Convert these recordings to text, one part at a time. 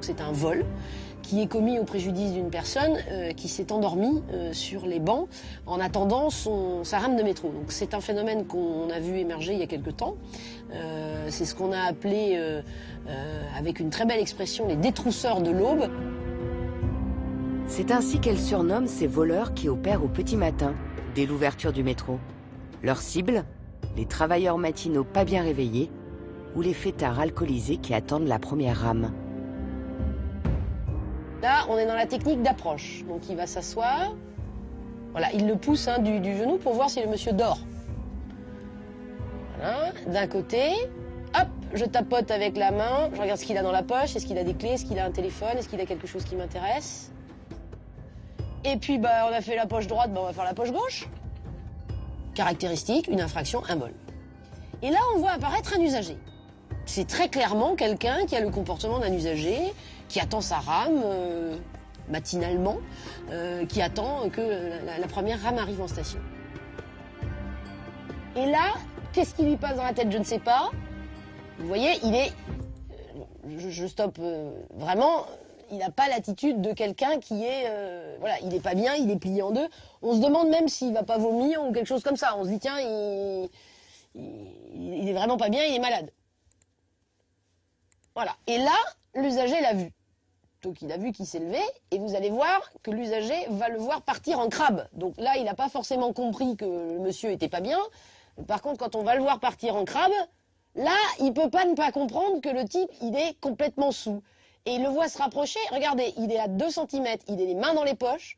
c'est un vol qui est commis au préjudice d'une personne qui s'est endormie sur les bancs en attendant sa rame de métro. Donc c'est un phénomène qu'on a vu émerger il y a quelque temps. C'est ce qu'on a appelé, avec une très belle expression, les détrousseurs de l'aube. C'est ainsi qu'elle surnomme ces voleurs qui opèrent au petit matin, dès l'ouverture du métro. Leur cible, les travailleurs matinaux pas bien réveillés ou les fêtards alcoolisés qui attendent la première rame. Là, on est dans la technique d'approche. Donc il va s'asseoir. Voilà, il le pousse du genou pour voir si le monsieur dort. Voilà, d'un côté. Hop, je tapote avec la main. Je regarde ce qu'il a dans la poche. Est-ce qu'il a des clés? Est-ce qu'il a un téléphone? Est-ce qu'il a quelque chose qui m'intéresse? Et puis, on a fait la poche droite, on va faire la poche gauche. Caractéristique, une infraction, un vol. Et là, on voit apparaître un usager. C'est très clairement quelqu'un qui a le comportement d'un usager, qui attend sa rame matinalement, qui attend que la première rame arrive en station. Et là, qu'est-ce qui lui passe dans la tête? Je ne sais pas. Vous voyez, il est... Je stoppe vraiment... Il n'a pas l'attitude de quelqu'un qui est... voilà, il n'est pas bien, il est plié en deux. On se demande même s'il ne va pas vomir ou quelque chose comme ça. On se dit, tiens, il est vraiment pas bien, il est malade. Voilà. Et là, l'usager l'a vu. Donc il a vu qu'il s'est levé et vous allez voir que l'usager va le voir partir en crabe. Donc là, il n'a pas forcément compris que le monsieur était pas bien. Par contre, quand on va le voir partir en crabe, là, il ne peut pas ne pas comprendre que le type, il est complètement saoul. Et il le voit se rapprocher, regardez, il est à 2 cm, il a les mains dans les poches,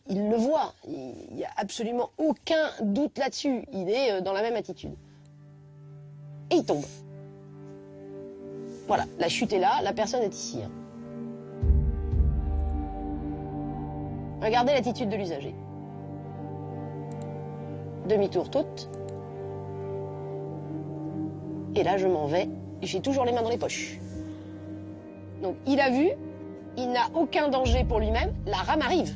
il le voit, il n'y a absolument aucun doute là-dessus, il est dans la même attitude. Et il tombe. Voilà, la chute est là, la personne est ici. Regardez l'attitude de l'usager. Demi-tour toute. Et là, je m'en vais, j'ai toujours les mains dans les poches. Donc il a vu, il n'a aucun danger pour lui-même, la rame arrive.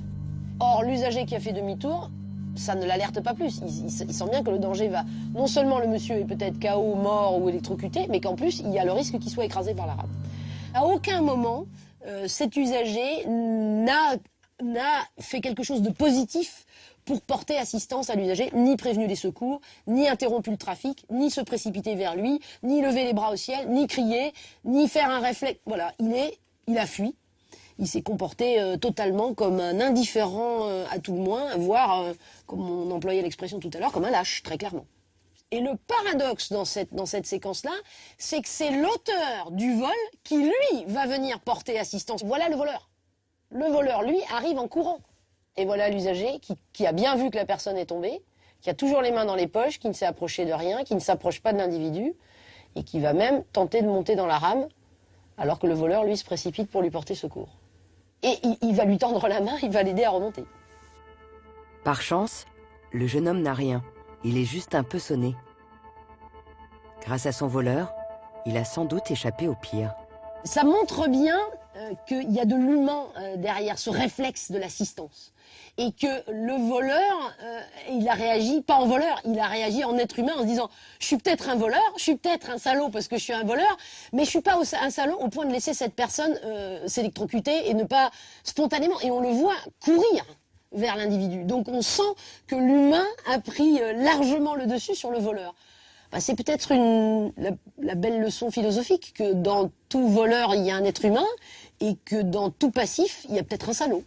Or l'usager qui a fait demi-tour, ça ne l'alerte pas plus. Il sent bien que le danger va... Non seulement le monsieur est peut-être KO, mort ou électrocuté, mais qu'en plus il y a le risque qu'il soit écrasé par la rame. À aucun moment, cet usager n'a fait quelque chose de positif pour porter assistance à l'usager, ni prévenu les secours, ni interrompu le trafic, ni se précipiter vers lui, ni lever les bras au ciel, ni crier, ni faire un réflexe. Voilà, il a fui. Il s'est comporté totalement comme un indifférent à tout le moins, voire, comme on employait l'expression tout à l'heure, comme un lâche, très clairement. Et le paradoxe dans cette séquence-là, c'est que c'est l'auteur du vol qui, lui, va venir porter assistance. Voilà le voleur. Le voleur, lui, arrive en courant. Et voilà l'usager qui a bien vu que la personne est tombée, qui a toujours les mains dans les poches, qui ne s'est approché de rien, qui ne s'approche pas de l'individu, et qui va même tenter de monter dans la rame, alors que le voleur, lui, se précipite pour lui porter secours. Et il va lui tendre la main, il va l'aider à remonter. Par chance, le jeune homme n'a rien. Il est juste un peu sonné. Grâce à son voleur, il a sans doute échappé au pire. Ça montre bien qu'il y a de l'humain derrière ce réflexe de l'assistance. Et que le voleur, il a réagi pas en voleur, il a réagi en être humain en se disant « Je suis peut-être un voleur, je suis peut-être un salaud parce que je suis un voleur, mais je suis pas un salaud au point de laisser cette personne s'électrocuter et ne pas spontanément... » Et on le voit courir vers l'individu. Donc on sent que l'humain a pris largement le dessus sur le voleur. C'est peut-être la belle leçon philosophique que dans tout voleur, il y a un être humain et que dans tout passif, il y a peut-être un salaud.